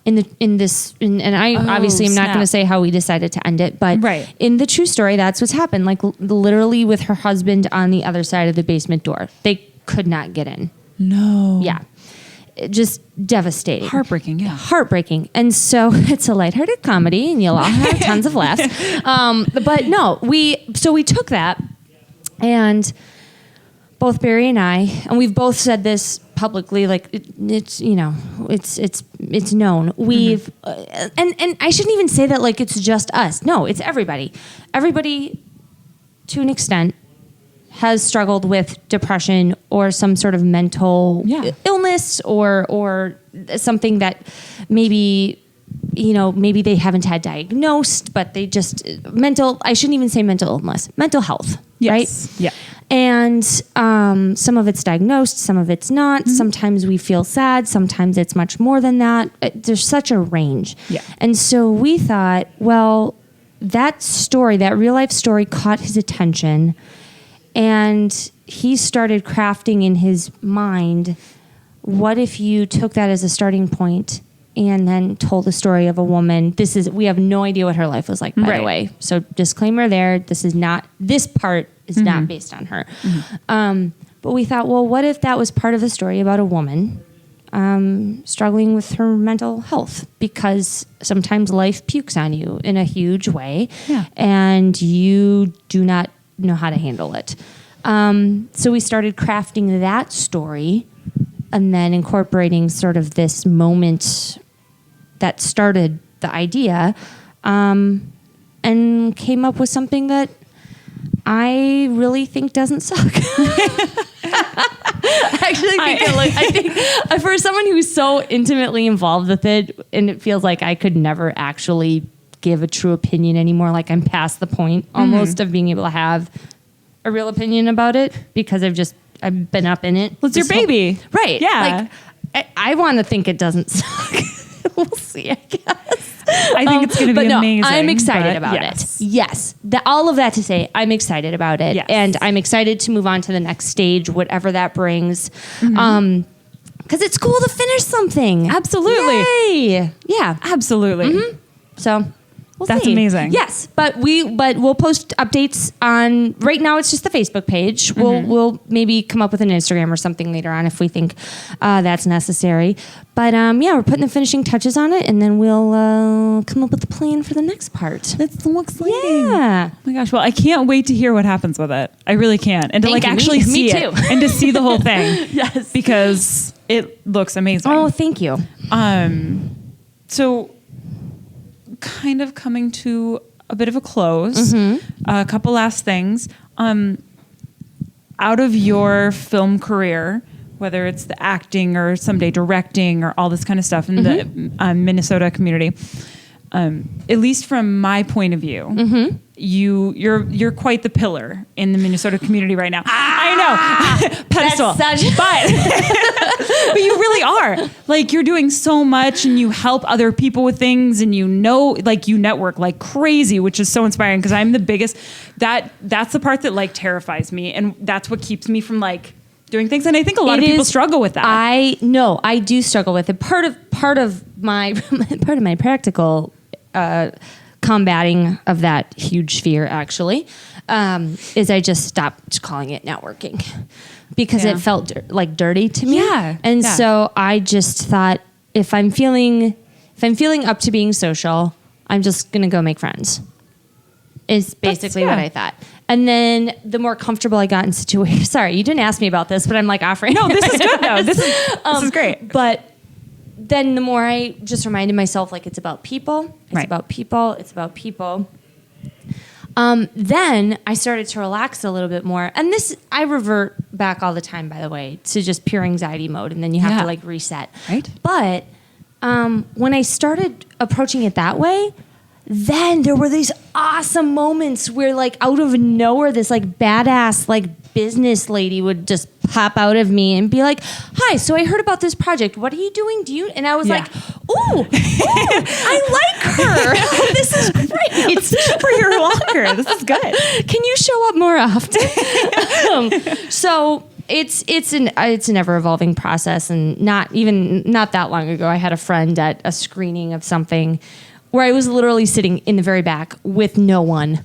Obviously I'm not snap. going to say how we decided to end it, but Right. in the true story, that's what's happened. Like literally with her husband on the other side of the basement door, they could not get in. No. Yeah. Just devastating. Heartbreaking, yeah. Heartbreaking. And so it's a lighthearted comedy and you'll all have tons of laughs. But no, we took that, and both Barry and I, and we've both said this publicly, like it's known. We've, and I shouldn't even say that like it's just us. No, it's everybody. Everybody to an extent has struggled with depression or some sort of mental illness or something that maybe they haven't had diagnosed, but they just I shouldn't even say mental illness, mental health, right? Yeah. And some of it's diagnosed, some of it's not. Sometimes we feel sad, sometimes it's much more than that. There's such a range. Yeah. And so we thought, well, that story, that real life story caught his attention, and he started crafting in his mind, what if you took that as a starting point and then told the story of a woman. We have no idea what her life was like, by Right. the way. So disclaimer there, this part is not based on her. But we thought, well, what if that was part of a story about a woman struggling with her mental health? Because sometimes life pukes on you in a huge way, Yeah. and you do not know how to handle it. So we started crafting that story and then incorporating sort of this moment that started the idea, and came up with something that I really think doesn't suck. I think for someone who's so intimately involved with it, and it feels like I could never actually give a true opinion anymore. Like I'm past the point almost of being able to have a real opinion about it because I've been up in it. Well, it's your baby. Right. Yeah. Like I want to think it doesn't suck. We'll see, I guess. I think it's going to be but no, amazing. I'm excited but about yes. it. Yes. All of that to say, I'm excited about it. Yes. And I'm excited to move on to the next stage, whatever that brings. Because it's cool to finish something. Absolutely. Yay. Yeah. Absolutely. So we'll That's see. amazing. Yes, but we'll post updates on. Right now, it's just the Facebook page. We'll maybe come up with an Instagram or something later on if we think that's necessary. But yeah, we're putting the finishing touches on it, and then we'll come up with a plan for the next part. That's so exciting. Yeah. Oh my gosh. Well, I can't wait to hear what happens with it. I really can. And to Thank like you. actually Me see too. it and to see the whole thing. Yes. Because it looks amazing. Oh, thank you. So kind of coming to a bit of a close, a couple last things. Out of your film career, whether it's the acting or someday directing or all this kind of stuff in the Minnesota community, at least from my point of view, you're quite the pillar in the Minnesota community right now. I know, pedestal, but you really are. Like you're doing so much, and you help other people with things, and you network like crazy, which is so inspiring. Because I'm the biggest. That's the part that like terrifies me, and that's what keeps me from like doing things. And I think a lot of people struggle with that. I do struggle with it. Part of my practical combating of that huge fear actually is I just stopped calling it networking because it felt like dirty to me. Yeah. And Yeah. so I just thought if I'm feeling up to being social, I'm just gonna go make friends. Is basically what I thought. And then the more comfortable I got in situations. Sorry, you didn't ask me about this, but I'm like offering. No, this is good though. This is great. But then the more I just reminded myself, like, it's about people. It's Right. about people. It's about people. Then I started to relax a little bit more. And I revert back all the time, by the way, to just pure anxiety mode. And then you have to, like, reset. Right. But when I started approaching it that way, then there were these awesome moments where, like, out of nowhere, this, like, badass, like, business lady would just pop out of me and be like, "Hi, so I heard about this project. What are you doing? And I was like, ooh, I like her. This is great. Superhero walker. This is good. Can you show up more often?" So it's an ever evolving process, and not that long ago, I had a friend at a screening of something where I was literally sitting in the very back with no one,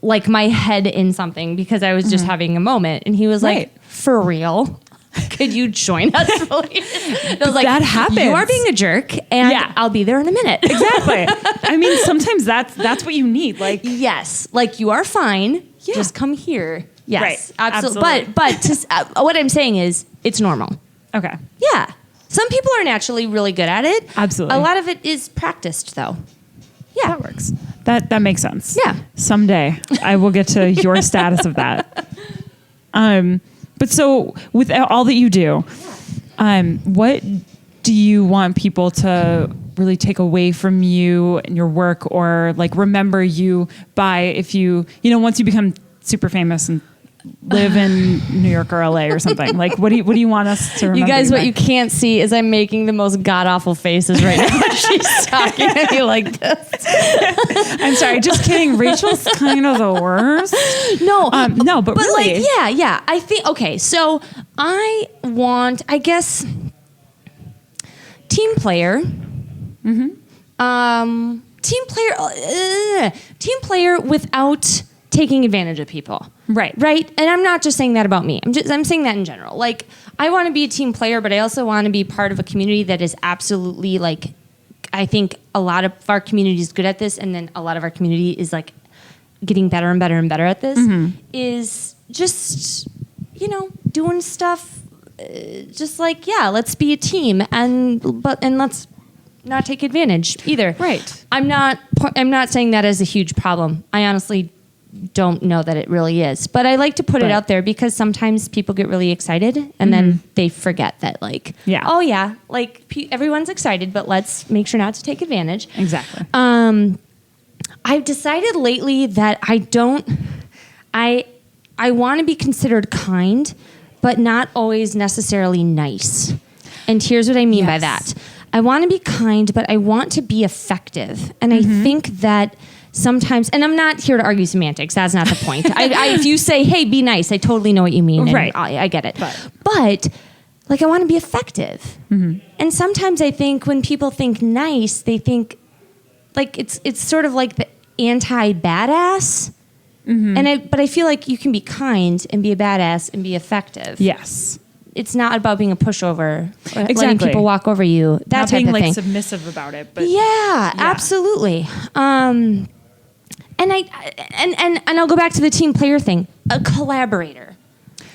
like my head in something because I was just having a moment, and he was Right. like, "For real? Could you join us?" I was like, that happens. "You are being a jerk, and Yeah. I'll be there in a minute." Exactly. I mean, sometimes that's what you need. Like, Yes, like you are fine. Yeah. Just come here. Yes, Right. absolutely. Absolutely. But what I'm saying is, it's normal. okay. Yeah, some people are naturally really good at it. Absolutely. A lot of it is practiced, though. Yeah, That works. That makes sense. Yeah. Someday I will get to your status of that. But so with all that you do, what do you want people to really take away from you and your work, or like remember you by if you once you become super famous and live in New York or LA or something? Like what do you want us to remember? you guys, what by? you can't see is I'm making the most god awful faces right now. She's talking to me like this. I'm sorry, just kidding. Rachel's kind of the worst. No, No, but really. like, yeah. I think, okay, so I guess, team player, Team player without taking advantage of people. Right. Right. And I'm not just saying that about me. I'm saying that in general. Like, I want to be a team player, but I also want to be part of a community that is absolutely like, I think a lot of our community is good at this, and then a lot of our community is like getting better and better and better at this. Is just, doing stuff. Just like, yeah, let's be a team, and let's not take advantage either. Right. I'm not saying that as a huge problem. I honestly don't know that it really is, but I like to put it out there because sometimes people get really excited and then they forget that, like, oh yeah, like everyone's excited, but let's make sure not to take advantage. Exactly. I've decided lately that I want to be considered kind, but not always necessarily nice. And here's what I mean by that. I want to be kind, but I want to be effective. And I think that sometimes, and I'm not here to argue semantics. That's not the point. If you say, hey, be nice, I totally know what you mean. Right. I get it. But like, I want to be effective. And sometimes I think when people think nice, they think like it's sort of like the anti-badass. But I feel like you can be kind and be a badass and be effective. Yes. It's not about being a pushover, or letting Exactly. people walk over you. That Not type being of like thing. submissive about it, but Yeah, absolutely. And I'll go back to the team player thing. A collaborator.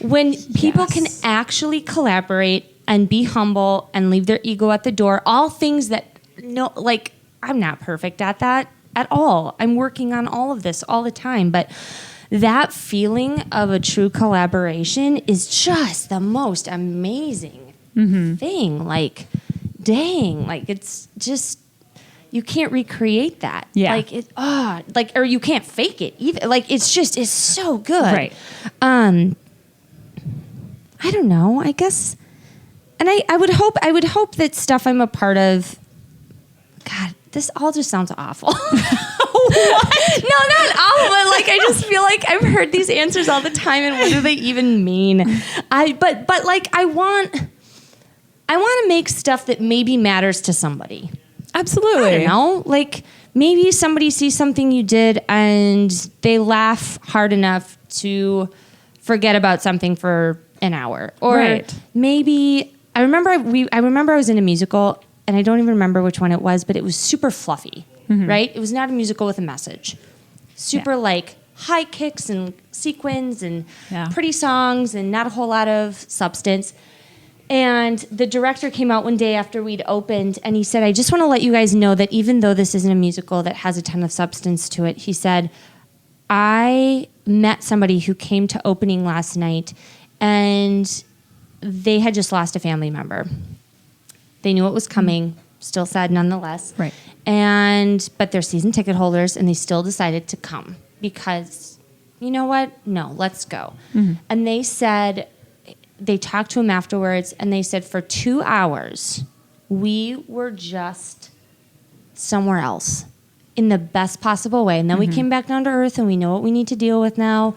When people can actually collaborate and be humble and leave their ego at the door, all things that I'm not perfect at that at all. I'm working on all of this all the time, but that feeling of a true collaboration is just the most amazing thing. Like, dang, like it's just, you can't recreate that. Yeah. Like or you can't fake it either. Like, it's so good. Right. I don't know, I guess. And I would hope that stuff I'm a part of, God, this all just sounds awful. What? No, not awful, but like, I just feel like I've heard these answers all the time, and what do they even mean? But like, I want to make stuff that maybe matters to somebody. absolutely. I don't know, like maybe somebody sees something you did and they laugh hard enough to forget about something for an hour, or Right. maybe I remember I was in a musical, and I don't even remember which one it was, but it was super fluffy, right? It was not a musical with a message. Super like high kicks and sequins and pretty songs and not a whole lot of substance. And the director came out one day after we'd opened, and he said, I just want to let you guys know that even though this isn't a musical that has a ton of substance to it, he said, I met somebody who came to opening last night, and they had just lost a family member. They knew it was coming, still sad nonetheless. Right. But they're season ticket holders, and they still decided to come because, you know what? No, let's go. And they said, they talked to him afterwards, and they said for 2 hours, we were just somewhere else in the best possible way. And then we came back down to earth, and we know what we need to deal with now.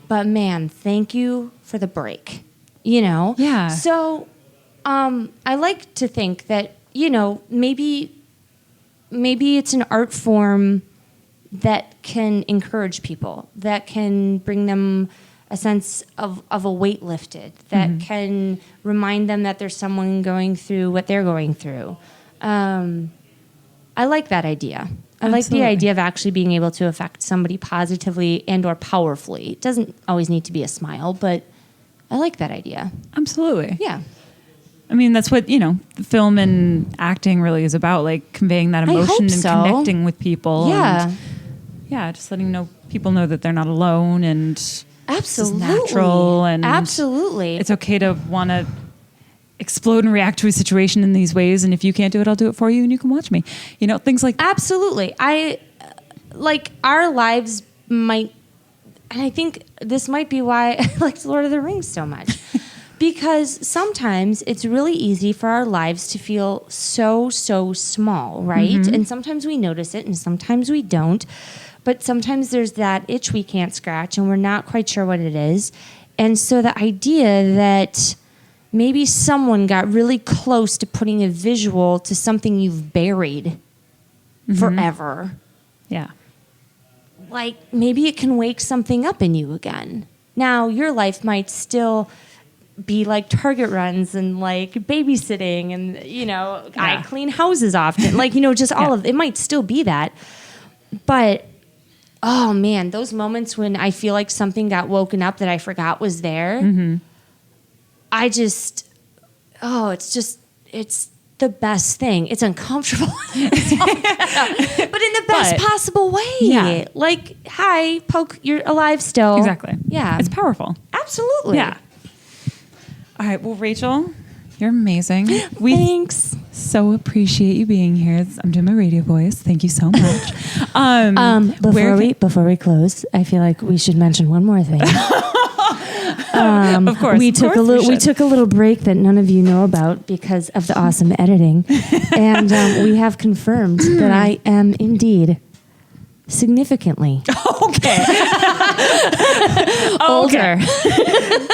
But man, thank you for the break. Yeah. So I like to think that, maybe it's an art form that can encourage people, that can bring them a sense of a weight lifted, that can remind them that there's someone going through what they're going through. I like that idea. I like the idea of actually being able to affect somebody positively and or powerfully. It doesn't always need to be a smile, but I like that idea. Absolutely. Yeah. I mean, that's what, film and acting really is about, like conveying that emotion and connecting with people. Yeah. And, yeah, just letting people know that they're not alone, and Absolutely. it's just natural, and absolutely. it's okay to want to explode and react to a situation in these ways. And if you can't do it, I'll do it for you, and you can watch me. Things like that. Absolutely. Our lives might, and I think this might be why I like Lord of the Rings so much. Because sometimes it's really easy for our lives to feel so small, right? And sometimes we notice it and sometimes we don't. But sometimes there's that itch we can't scratch and we're not quite sure what it is. And so the idea that maybe someone got really close to putting a visual to something you've buried forever. Yeah. Like maybe it can wake something up in you again. Now your life might still be like Target runs and like babysitting and I clean houses often. Like, just all of it might still be that. But oh man, those moments when I feel like something got woken up that I forgot was there. I just it's the best thing. It's uncomfortable. But in the best possible way. Yeah. Like, hi, poke, you're alive still. Exactly. Yeah. It's powerful. Absolutely. Yeah. All right. Well, Rachel, you're amazing. We Thanks. so appreciate you being here. I'm doing my radio voice. Thank you so much. Before we close, I feel like we should mention one more thing. Of course. We took a little break that none of you know about because of the awesome editing, and we have confirmed that I am indeed significantly older.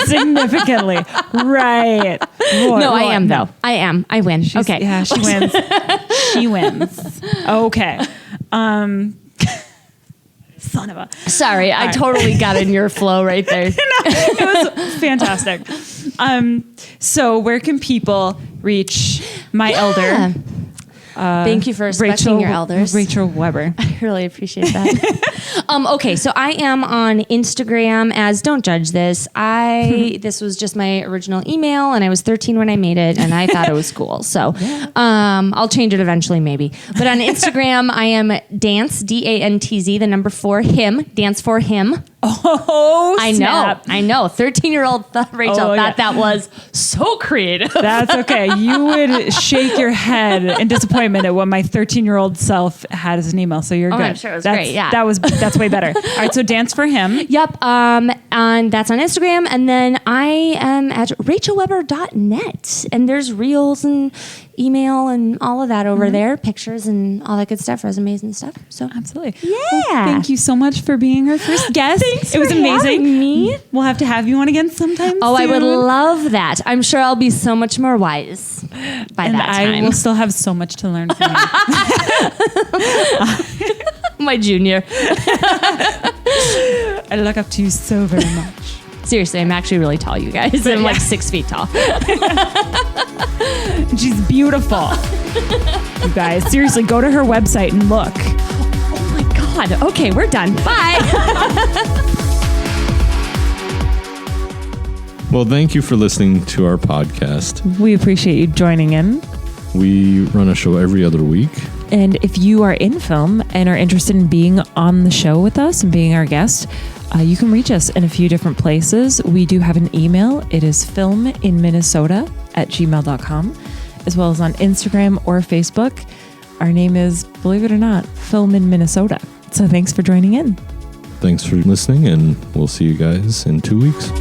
Significantly. Right. No, I am though. I am. I win. Okay. Yeah, she wins. She wins. Okay. Son of a. Sorry, I totally got in your flow right there. It was fantastic. So where can people reach my elder? Thank you for respecting your elders. Rachel Weber. I really appreciate that. Okay, so I am on Instagram as Don't Judge This. This was just my original email, and I was 13 when I made it, and I thought it was cool. So I'll change it eventually, maybe. But on Instagram, I am Dance, DANTZ, the number 4, him, Dance for Him. Oh, snap. I know. 13-year-old Rachel thought that was so creative. That's okay. You would shake your head in disappointment at what my 13-year-old self had as an email. So you're good. I'm sure it was great. Yeah. That's way better. All right. So Dance for Him. Yep. And that's on Instagram. And then I am at rachelweber.net. And there's reels and email and all of that over there, pictures and all that good stuff, resumes and stuff. So Absolutely. Yeah. Well, thank you so much for being our first guest. Thanks it was for amazing. having me. We'll have to have you on again sometime. Oh, I would soon. love that. I'm sure I'll be so much more wise by And that time. I will still have so much to learn from you. My junior. I look up to you so very much. Seriously, I'm actually really tall, you guys. I'm like 6 feet tall. She's beautiful. You guys, seriously, go to her website and look. Oh my God. Okay, we're done. Bye. Well, thank you for listening to our podcast. We appreciate you joining in. We run a show every other week. And if you are in film and are interested in being on the show with us and being our guest, you can reach us in a few different places. We do have an email. It is filminminnesota@gmail.com, as well as on Instagram or Facebook. Our name is, believe it or not, Film in Minnesota. So thanks for joining in. Thanks for listening, and we'll see you guys in 2 weeks.